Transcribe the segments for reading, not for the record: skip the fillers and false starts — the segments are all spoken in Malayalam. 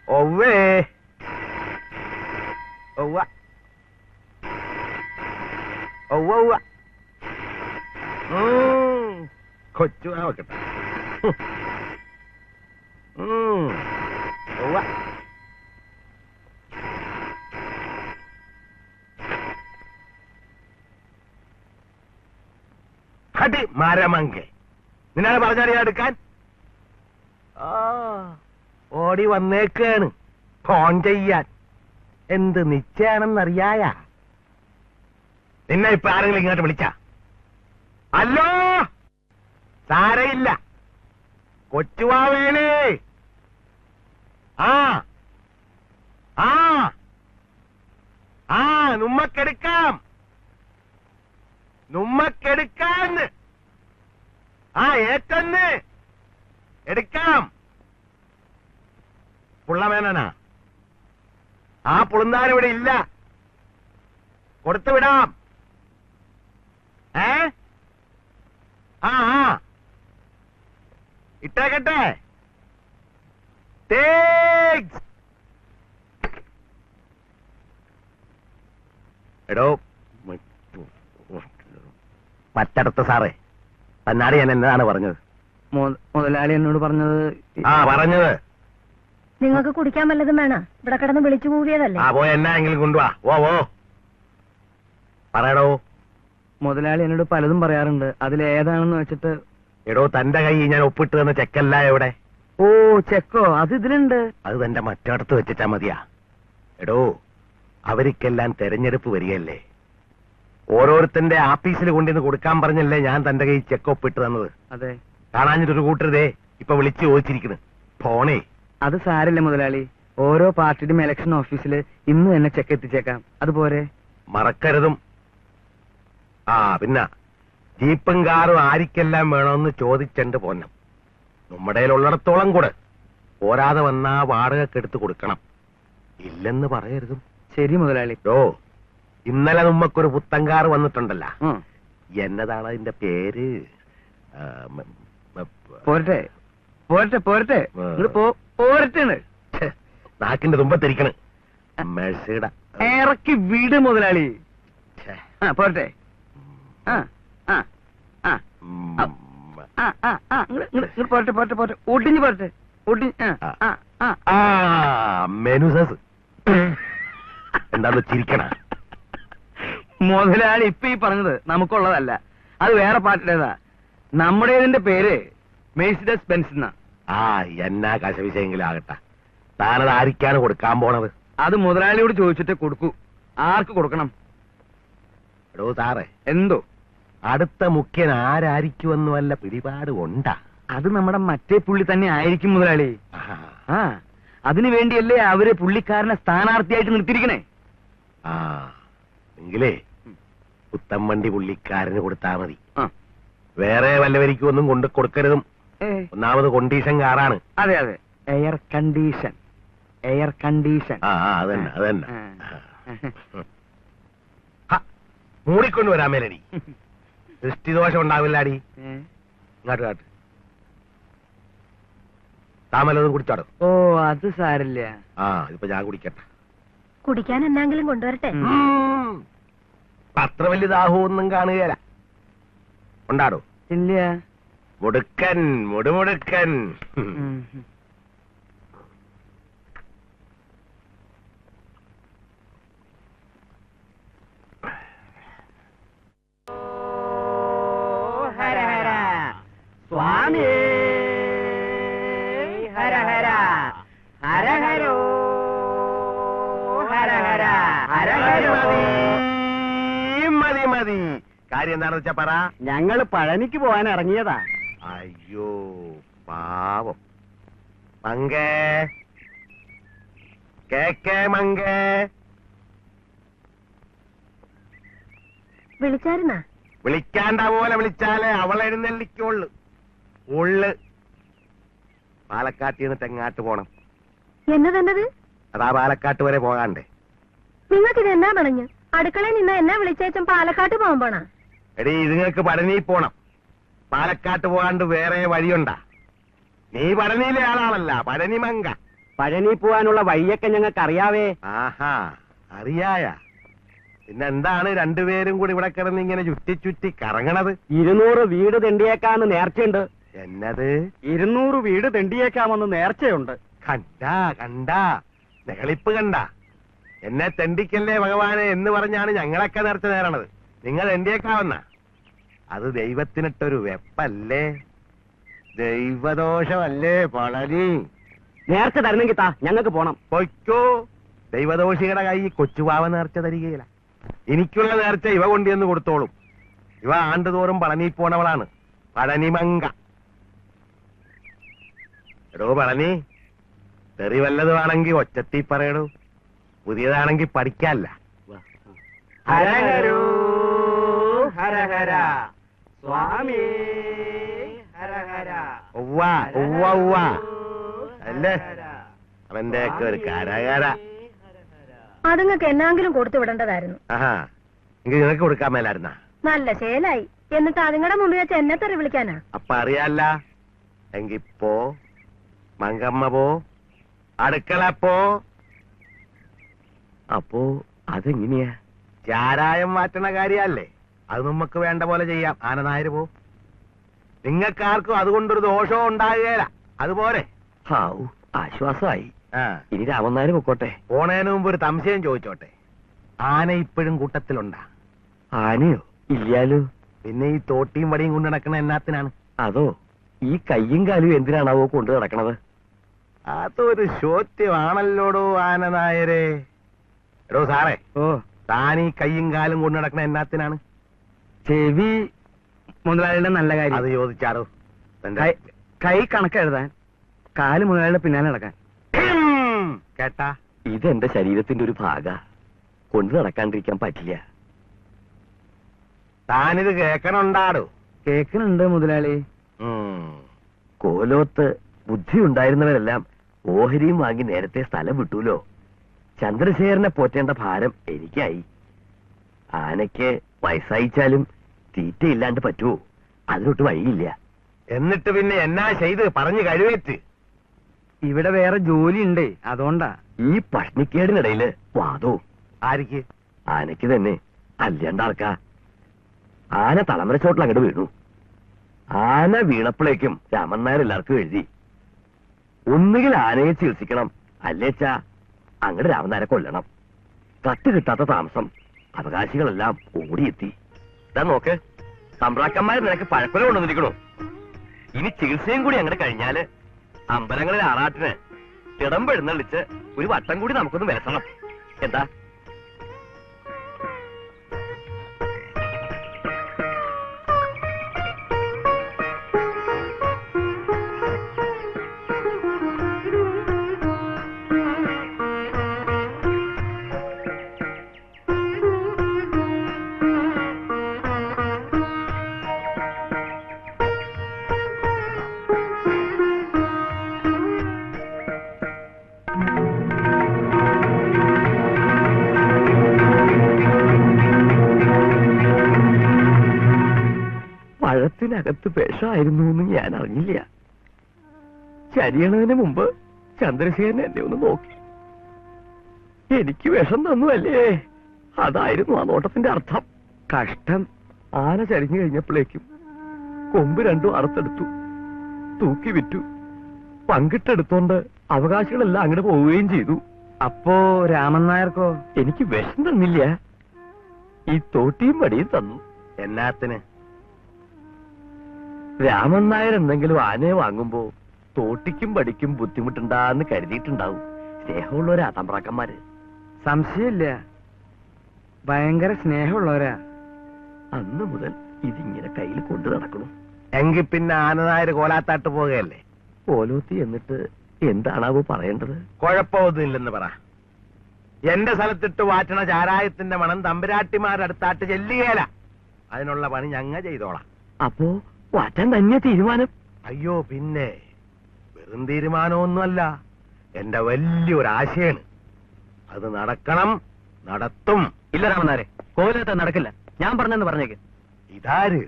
ഒവ്വേ ഒവ്വ ഒവ്വ ഒവ്വ കൊച്ചു വെക്കട്ടെ ഒവ്വ അടി മരമങ്കെ നിന്നാണ് പറഞ്ഞറിയാ എടുക്കാൻ ഓടി വന്നേക്കാണ് ഫോൺ ചെയ്യാൻ എന്ത് നിശ്ചയാണെന്നറിയായ നിന്നെ ഇപ്പൊ ആരെങ്കിലും ഇങ്ങോട്ട് വിളിച്ച അല്ലോ സാരയില്ല കൊച്ചുവാവേണേ ആ ആ ആ നുമ്മക്കെടുക്കാന്ന് ആ ഏറ്റന്ന് എടുക്കാം പുള്ളമേനനാ ആ പുളുന്താൻ ഇവിടെ ഇല്ല കൊടുത്തു വിടാം ആ ഇട്ടേക്കട്ടെ എടോ പറ്റടുത്ത സാറേ തന്നാടി ഞാൻ എന്നതാണ് പറഞ്ഞത് മുതലാളി എന്നോട് പറഞ്ഞത് പറഞ്ഞത് നിങ്ങൾക്ക് കുടിക്കാൻ വല്ലതും വേണ ഇവിടെ കിടന്ന് വിളിച്ചു കൂവിയതല്ലേ പോയ എന്നായെങ്കിലും കൊണ്ടുവാ ഓ പറയടോ മുതലാളി എന്നോട് പലതും പറയാറുണ്ട് അതിലേതാണെന്ന് വെച്ചിട്ട് എടോ തന്റെ കൈ ഞാൻ ഒപ്പിട്ട് തന്ന ചെക്കല്ല എവിടെ ഓ ചെക്കോ അത് ഇതിലുണ്ട് അത് തന്റെ മറ്റടുത്ത് വെച്ചിട്ടാ മതിയാ എടോ അവർക്കെല്ലാം തെരഞ്ഞെടുപ്പ് വരികയല്ലേ ഓരോരുത്തന്റെ ആഫീസിൽ കൊണ്ടുവന്ന് കൊടുക്കാൻ പറഞ്ഞല്ലേ ഞാൻ തന്റെ കൈ ചെക്ക് ഒപ്പിട്ട് തന്നത് അതെ കാണാഞ്ഞിട്ടൊരു കൂട്ടരുതേ ഇപ്പൊ വിളിച്ചു ചോദിച്ചിരിക്കുന്നു ഫോണേ അത് സാരല്ല മുതലാളി ഓരോ പാർട്ടിയുടെയും ഇലക്ഷൻ ഓഫീസിൽ ഇന്ന് തന്നെ ചെക്ക് എത്തിച്ചേക്കാം അതുപോലെ മറക്കരുതും പിന്നെ ജീപ്പും കാറും ആരിക്കെല്ലാം വേണമെന്ന് ചോദിച്ചെണ്ട് പോന്നം നമ്മുടെ ഉള്ളിടത്തോളം കൂടെ പോരാതെ വന്നാ വാടകക്കെടുത്ത് കൊടുക്കണം ഇല്ലെന്ന് പറയരുതും ശരി മുതലാളി ഇന്നലെ നമ്മക്കൊരു പുത്തങ്കാർ വന്നിട്ടുണ്ടല്ലോ എന്നതാണ് അതിന്റെ പേര് പോരട്ടെ പോരട്ടെ പോരട്ടെ പോരട്ടെ നാക്കിന്റെ തുമ്പത്തിരിക്കണ് മെഴ്സിയുടെ ഇറക്കി വീട് മുതലാളി പോരട്ടെ പോരട്ടെ പോരട്ടെ പോരട്ടെ ഒടിഞ്ഞു പോരട്ടെ മെനുസസ് എന്താന്ന് ചിരിക്കണ മുതലാളി ഇപ്പൊ ഈ പറഞ്ഞത് നമുക്കുള്ളതല്ല അത് വേറെ പാർട്ടിയുടേതാ നമ്മുടേതിന്റെ പേര് മെഴ്സിഡസ് ബെൻസ് എന്നാ എന്നാ കശവിശയെങ്കിലും ആകട്ടെ താനത് ആരിക്കാണ് കൊടുക്കാൻ പോണത് അത് മുതലാളിയോട് ചോദിച്ചിട്ട് കൊടുക്കൂ ആർക്ക് കൊടുക്കണം എടോ സാറേ എന്തോ അടുത്ത മുഖ്യൻ ആരായിരിക്കുമെന്ന് വല്ല പിടിപാട് ഉണ്ടാ അത് നമ്മുടെ മറ്റേ പുള്ളി തന്നെ ആയിരിക്കും മുതലാളി അതിനു വേണ്ടിയല്ലേ അവര് പുള്ളിക്കാരനെ സ്ഥാനാർത്ഥിയായിട്ട് നിർത്തിയിരിക്കണേ എങ്കിലേ പുത്തമ്പണ്ടി പുള്ളിക്കാരന് കൊടുത്താ മതി വേറെ വല്ലവരിക്കും ഒന്നും കൊണ്ട് കൊടുക്കരുതും ഒന്നാമത് കൊണ്ടീഷൻ കാറാണ് അതെ അതെ എയർ കണ്ടീഷൻ അതന്നെ അതന്നെ മൂടിക്കൊണ്ട് വരാൻ മേലടി ദൃഷ്ടിദോഷം ഉണ്ടാവില്ലാടി ഇങ്ങോട്ട് കാട്ട് താമല്ലതും കുടിച്ചാടോ ഓ അത് സാരില്ല ഇപ്പൊ ഞാൻ കുടിക്കട്ടെ കുടിക്കാൻ എന്തെങ്കിലും കൊണ്ടുവരട്ടെ അത്ര വലിയ ദാഹമൊന്നും കാണുകയല്ല ഉണ്ടാടോ ഇല്ല മുടുക്കൻ മുടുമുടുക്കൻ സ്വാമി ഹര ഹര ഹര ഹരോ ഹര ഹര ഹര ഹരോ മതി മതി കാര്യം എന്താണെന്ന് വെച്ചാ പറ ഞങ്ങള് പഴനിക്ക് പോകാൻ ഇറങ്ങിയതാ അയ്യോ പാവം മങ്കേ കേക്കേ മങ്കേ വിളിച്ചായിരുന്നാ വിളിക്കാണ്ട പോലെ വിളിച്ചാലേ അവൾ എഴുന്നള്ളിക്കുള്ളു ഉള്ളു പാലക്കാട്ടിന്ന് തെങ്ങാട്ട് പോണം എന്നതെന്നത് അതാ പാലക്കാട്ട് വരെ പോകാണ്ടേ നിങ്ങൾക്കിത് എന്നാ പറഞ്ഞു അടുക്കളയിൽ നിന്ന് എന്നാ വിളിച്ചേച്ചും പാലക്കാട്ട് പോകാൻ പോണ എടീ ഇതുങ്ങൾക്ക് പഴനി പോണം പാലക്കാട്ട് പോകാണ്ട് വേറെ വഴിയുണ്ടാ നീ പഴനിയിലെ ആളാണല്ല പഴനി മങ്ക പഴനി പോവാനുള്ള വഴിയൊക്കെ ഞങ്ങൾക്ക് അറിയാവേ. ആഹാ, അറിയായ. പിന്നെന്താണ് രണ്ടുപേരും കൂടി ഇവിടെ കിടന്ന് ഇങ്ങനെ ചുറ്റി ചുറ്റി കറങ്ങണത്? 200 വീട് തെണ്ടിയേക്കാന്ന് നേർച്ചയുണ്ട്. എന്നത്? 200 വീട് തെണ്ടിയേക്കാമെന്ന് നേർച്ചയുണ്ട്. കണ്ടാ നെകളിപ്പ് കണ്ട. എന്നെ തെണ്ടിക്കല്ലേ ഭഗവാനെ എന്ന് പറഞ്ഞാണ് ഞങ്ങളൊക്കെ നേർച്ച നേരണത്. നിങ്ങൾ തെണ്ടിയേക്കാവുന്ന അത് ദൈവത്തിനിട്ടൊരു വെപ്പല്ലേ, ദൈവദോഷമല്ലേ പളനി. നേർച്ച തരണമെങ്കിൽ താ, ഞങ്ങൾക്ക് പോണം. പൊയ്ക്കോ. ദൈവദോഷികളുടെ കൈ കൊച്ചുവാവ നേർച്ച തരികയില്ല. എനിക്കുള്ള നേർച്ച ഇവ കൊണ്ടുവന്ന് കൊടുത്തോളും. ഇവ ആണ്ടുതോറും പളനി പോണവളാണ്, പഴനിമങ്ക. എടോ പളനി, തെറി വല്ലതുമാണെങ്കിൽ ഒച്ചത്തി പറയടോ, പുതിയതാണെങ്കിൽ പഠിക്കാല്ല. ഹരഹരോ ഹരഹര സ്വാമി ഹരഹര. ഉവ്വ അല്ലേ അവന്റെ ഒക്കെ ഒരു കരകര. അതുങ്ങൾക്ക് എന്നാങ്കിലും കൊടുത്തു വിടേണ്ടതായിരുന്നു. ആഹാ, എങ്കിൽ നിനക്ക് കൊടുക്കാൻ മേലായിരുന്ന? നല്ല ശേലായി. എന്നിട്ട് അതുങ്ങളുടെ മുമ്പിൽ വെച്ച് എന്നെ തെറി വിളിക്കാനാ? അപ്പൊ അറിയാല്ല. എങ്കിപ്പോ മങ്കമ്മ പോ, അടുക്കള പോ. അപ്പോ അതെങ്ങനെയാ? ചാരായം മാറ്റണ കാര്യല്ലേ, അത് നമുക്ക് വേണ്ട പോലെ ചെയ്യാം. ആനനായര് പോ. നിങ്ങൾക്കാർക്കും അതുകൊണ്ടൊരു ദോഷവും ഉണ്ടാകുകയില്ല. അതുപോലെ ഹാവൂ, ആശ്വാസമായി. ആ, ഇനി രാമനായര് പൊക്കോട്ടെ. പോണേന് മുമ്പ് ഒരു സംശയം ചോദിച്ചോട്ടെ. ആന ഇപ്പോഴും കൂട്ടത്തിലുണ്ടാ? ആനയോ? ഇല്ലാലോ. പിന്നെ ഈ തോട്ടിയും വടിയും കൊണ്ട് നടക്കണ എന്നാത്തിനാണ്? അതോ, ഈ കയ്യും കാലും എന്തിനാണാവോ കൊണ്ടു നടക്കണത്? അതൊരു ചോദ്യമാണല്ലോടോ ആനനായരെ. എടോ സാറേ, ഓ, താൻ ഈ കയ്യും കാലും കൊണ്ട് നടക്കണ എന്നാത്തിനാണ്? ചെവി മുതലാളിയുടെ നല്ല അത് കാര്യം. ചോദിച്ചാറോ? കൈ കണക്കെഴുതാൻ, കാല് മുതലാളിയുടെ പിന്നാലെ നടക്കാൻ. കേട്ടാ? ഇതെന്റെ ശരീരത്തിന്റെ ഒരു ഭാഗ, കൊണ്ടു നടക്കാണ്ടിരിക്കാൻ പറ്റില്ല. താനിത് കേക്കണുണ്ടാടോ? കേക്കണുണ്ട് മുതലാളി. കോലോത്ത് ബുദ്ധി ഉണ്ടായിരുന്നവരെല്ലാം ഓഹരിയും വാങ്ങി നേരത്തെ സ്ഥലം വിട്ടൂലോ. ചന്ദ്രശേഖരനെ പോറ്റേണ്ട ഭാരം എനിക്കായി. ആനയ്ക്ക് വയസ്സായിച്ചാലും തീറ്റയില്ലാണ്ട് പറ്റുമോ? അതിനൊട്ട് വഴിയില്ല. എന്നിട്ട് പിന്നെ എന്നാ ചെയ്ത് പറഞ്ഞു കഴിവേറ്റ്? ഇവിടെ വേറെ ജോലി ഉണ്ടേ, അതുകൊണ്ടാ. ഈ പഷ്ണിക്കേടിനിടയില് വാദവും. ആർക്ക്? ആനയ്ക്ക് തന്നെ. അല്ലാണ്ട് ആർക്കാ? ആന തളമര ചോട്ടിൽ അങ്ങോട്ട് വീണു. ആന വീണപ്പോഴേക്കും രാമൻ നായർ എല്ലാവർക്കും എഴുതി, ഒന്നുകിൽ ആനയെ ചികിത്സിക്കണം, അല്ലേച്ചാ അങ്ങോട്ട് രാമൻ നായരെ കൊല്ലണം. കത്ത് കിട്ടാത്ത താമസം അവകാശികളെല്ലാം ഓടിയെത്തി. ഇതാ നോക്ക്, തമ്പ്രാക്കന്മാർ നിനക്ക് പഴക്കൊല കൊണ്ടുവന്നിരിക്കണു. ഇനി ചികിത്സയും കൂടി അങ്ങനെ കഴിഞ്ഞാല് അമ്പലങ്ങളിൽ ആറാട്ടിന് തിടമ്പെഴുന്നള്ളിച്ച് ഒരു വട്ടം കൂടി നമുക്കൊന്ന് വിലസണം. എന്താ? പഴത്തിനകത്ത് വിഷമായിരുന്നു എന്ന് ഞാൻ അറിഞ്ഞില്ല. ചരിയണതിന് മുമ്പ് ചന്ദ്രശേഖരൻ എന്നെ ഒന്ന് നോക്കി. എനിക്ക് വിഷം തന്നുവല്ലേ, അതായിരുന്നു ആ നോട്ടത്തിന്റെ അർത്ഥം. കഷ്ടം. ആന ചരിഞ്ഞു കഴിഞ്ഞപ്പോഴേക്കും കൊമ്പ് രണ്ടും അറുത്തെടുത്തു, തൂക്കി വിറ്റു. പങ്കിട്ടെടുത്തോണ്ട് അവകാശികളെല്ലാം അങ്ങോട്ട് പോവുകയും ചെയ്തു. അപ്പോ രാമൻ നായർക്കോ? എനിക്ക് വിഷം തന്നില്ല, ഈ തോട്ടിയും വടിയും തന്നു. എന്നാത്തിന്? രാമൻ നായർ എന്തെങ്കിലും ആനയെ വാങ്ങുമ്പോ തോട്ടിക്കും പടിക്കും ബുദ്ധിമുട്ടുണ്ടാന്ന് കരുതിയിട്ടുണ്ടാവും. സ്നേഹമുള്ളവരാ തമ്പ്രാക്കന്മാര്. സംശയമില്ല, ഭയങ്കര സ്നേഹമുള്ളവരാ. അന്ന് മുതൽ ഇതിങ്ങനെ കയ്യിൽ കൊണ്ടു നടക്കണം. എങ്കിൽ പിന്നെ ആനനായര് കോലാത്താട്ട് പോകുകയല്ലേ? കോലോത്തി എന്നിട്ട് എന്താണാവോ പറയേണ്ടത്? കുഴപ്പമൊന്നുമില്ലെന്ന് പറ. എന്റെ സ്ഥലത്തിട്ട് വാറ്റണ ചാരായത്തിന്റെ മണം തമ്പുരാട്ടിമാരുടെ അടുത്താട്ട് ചെല്ലുകയല്ല. അതിനുള്ള പണി ഞങ്ങ ചെയ്തോളാം. അപ്പോ വാറ്റാൻ തന്നെ തീരുമാനം? അയ്യോ പിന്നെ, വെറും തീരുമാനമൊന്നുമല്ല, എന്റെ വലിയൊരാശയാണ്. അത് നടക്കണം, നടത്തും. ഇല്ല രാമനാരെ, കോവിലത്ത് നടക്കില്ല. ഞാൻ പറഞ്ഞെന്ന് പറഞ്ഞേക്ക്. ഇതാര്?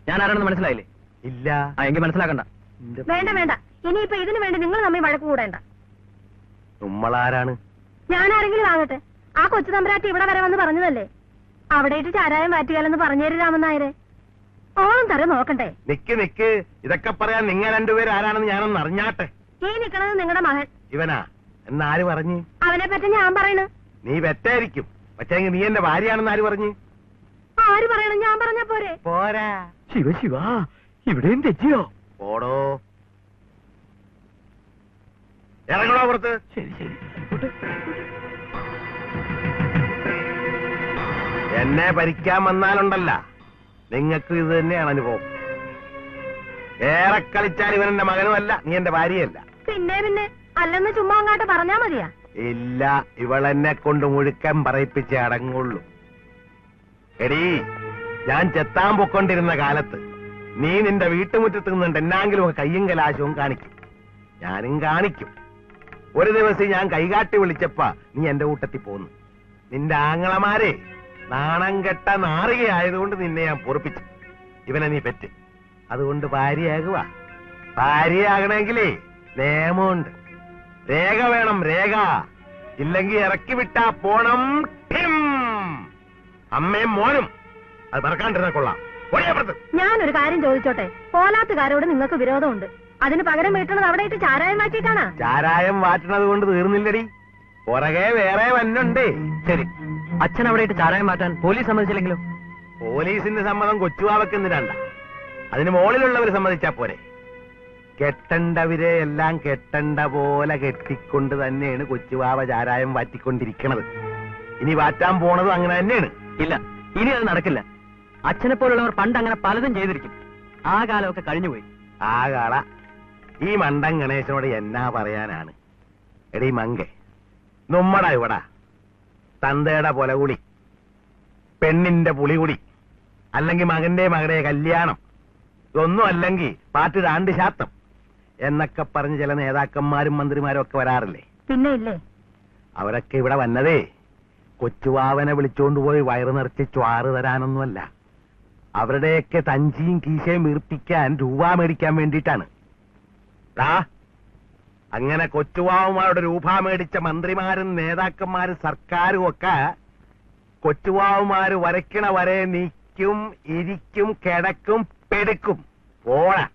ഞാൻ ആരാണെന്ന് മനസ്സിലായില്ലേ? ഇല്ല. എങ്കിൽ മനസ്സിലാക്കണ്ട. വേണ്ട വേണ്ട, ഇനിയിപ്പോ ഇതിനു വേണ്ടി നിങ്ങൾ തമ്മിൽ വഴക്ക് കൂടേണ്ട. നമ്മളാരാണ്? ഞാൻ ആരെങ്കിലും ആകട്ടെ, ആ കൊച്ചു തമ്പുരാട്ടി ഇവിടെ വരെ വന്ന് പറഞ്ഞതല്ലേ അവിടേറ്റ് ചാരായം മാറ്റുകയല്ലെന്ന് പറഞ്ഞേര് രാമൻ നായരെ. ഓണം തരം നോക്കണ്ടേ? നിക്ക് ഇതൊക്കെ പറയാൻ നിങ്ങൾ രണ്ടുപേരും ആരാണെന്ന് ഞാനൊന്ന് അറിഞ്ഞാട്ടെ. ഈ നിക്കണത് നിങ്ങളുടെ മകൻ. ഇവനാ എന്നാര് പറഞ്ഞു? അവനെ പറ്റി ഞാൻ പറയണു. നീ വെറ്റായിരിക്കും, പക്ഷേ നീ എന്റെ ഭാര്യയാണെന്ന് ആര് പറഞ്ഞു? ആര് പറയണം? ഞാൻ പറഞ്ഞ പോരെ? പോരാ. ശിവ ശിവ, ഇവിടെയും തെറ്റിയോ? പോടോ, ഇറങ്ങണോ പുറത്ത്? ശരി ശരി. എന്നെ ഭരിക്കാൻ വന്നാലുണ്ടല്ല, നിങ്ങൾക്ക് ഇത് തന്നെയാണ് അനുഭവം. ഏറെ കളിച്ചാൽ ഇവൻ എന്റെ മകനുമല്ല, നീ എന്റെ ഭാര്യയല്ല. പിന്നെ അല്ലെന്ന് ചുമ്മാ അങ്ങാട്ട് പറഞ്ഞാ മതിയാ? ഇല്ല, ഇവളെന്നെ കൊണ്ട് മുഴുക്കൻ പറയിപ്പിച്ചേ അടങ്ങുള്ളൂ. എടീ, ഞാൻ ചെത്താൻ പൊക്കൊണ്ടിരുന്ന കാലത്ത് നീ നിന്റെ വീട്ടുമുറ്റത്ത് നിന്നുണ്ട് എന്നാങ്കിലും കയ്യും കലാശവും കാണിക്കും. ഞാനും കാണിക്കും. ഒരു ദിവസം ഞാൻ കൈകാട്ടി വിളിച്ചപ്പ നീ എന്റെ കൂട്ടത്തിൽ പോന്നു. നിന്റെ ആങ്ങളമാരെ നാണം കെട്ട നാറികയായതുകൊണ്ട് നിന്നെ ഞാൻ പൊറപ്പിച്ചു. ഇവനെ നീ പെറ്റ്, അതുകൊണ്ട് ഭാര്യയാകുക. ഭാര്യയാകണമെങ്കിലേ നിയമമുണ്ട്, രേഖ വേണം, രേഖ. ഇല്ലെങ്കിൽ ഇറക്കി വിട്ടാ പോണം. അമ്മയും മോനും അത് മറക്കാണ്ടിരുന്ന കൊള്ളാം. ഞാനൊരു കാര്യം ചോദിച്ചോട്ടെ? പോലാത്തുകാരോട് നിങ്ങൾക്ക് വിരോധമുണ്ട്, അതിന് പകരം വീട്ടണത് അവിടെ ഇട്ട് ചാരായം മാറ്റിയിട്ടാണ്. ചാരായം മാറ്റണത് കൊണ്ട് തീർന്നില്ലടി, പുറകെ വേറെ വന്നുണ്ടേ. ശരി, അച്ഛൻ അവിടെ ഇട്ട് ചാരായം മാറ്റാൻ പോലീസ് സമ്മതിച്ചില്ലെങ്കിലോ? പോലീസിന്റെ സമ്മതം കൊച്ചുവാവക്ക് എന്തിനാണ്ട, അതിന് മുകളിലുള്ളവർ സമ്മതിച്ചാ പോരെ. കെട്ടണ്ടവരെ എല്ലാം കെട്ടണ്ട പോലെ കെട്ടിക്കൊണ്ട് തന്നെയാണ് കൊച്ചുവാവ ചാരായം വാറ്റിക്കൊണ്ടിരിക്കണത്. ഇനി വാറ്റാൻ പോണതും അങ്ങനെ തന്നെയാണ്. ഇല്ല, ഇനി അത് നടക്കില്ല. അച്ഛനെ പോലുള്ളവർ പണ്ട് അങ്ങനെ പലതും ചെയ്തിരിക്കും. ആ കാലമൊക്കെ കഴിഞ്ഞുപോയി. ആ കാള ഈ മണ്ടൻ ഗണേശനോട് എന്നാ പറയാനാണ്? എടീ മങ്കെ, നമ്മടാ ഇവിടാ തന്തയുടെ പൊലകുടി, പെണ്ണിന്റെ പുളികുടി, അല്ലെങ്കിൽ മകന്റെ മകളുടെ കല്യാണം, ഇതൊന്നും അല്ലെങ്കിൽ പാട്ട് രാണ്ട് ശാത്തം എന്നൊക്കെ പറഞ്ഞ് ചില നേതാക്കന്മാരും മന്ത്രിമാരും ഒക്കെ വരാറില്ലേ? പിന്നെ ഇല്ലേ? അവരൊക്കെ ഇവിടെ വന്നതേ കൊച്ചുവാവനെ വിളിച്ചോണ്ടുപോയി വയറ് നിറച്ച് ചാറ് തരാനൊന്നുമല്ല, അവരുടെയൊക്കെ തഞ്ചിയും കീശയും വീർപ്പിക്കാൻ രൂപ മേടിക്കാൻ വേണ്ടിയിട്ടാണ്. അങ്ങനെ കൊച്ചുവാവുമാരുടെ രൂപ മേടിച്ച മന്ത്രിമാരും നേതാക്കന്മാരും സർക്കാരും ഒക്കെ കൊച്ചുവാവുമാര് വരയ്ക്കണ വരെ നീക്കും, ഇരിക്കും, കിടക്കും, പെടുക്കും. പോടാ.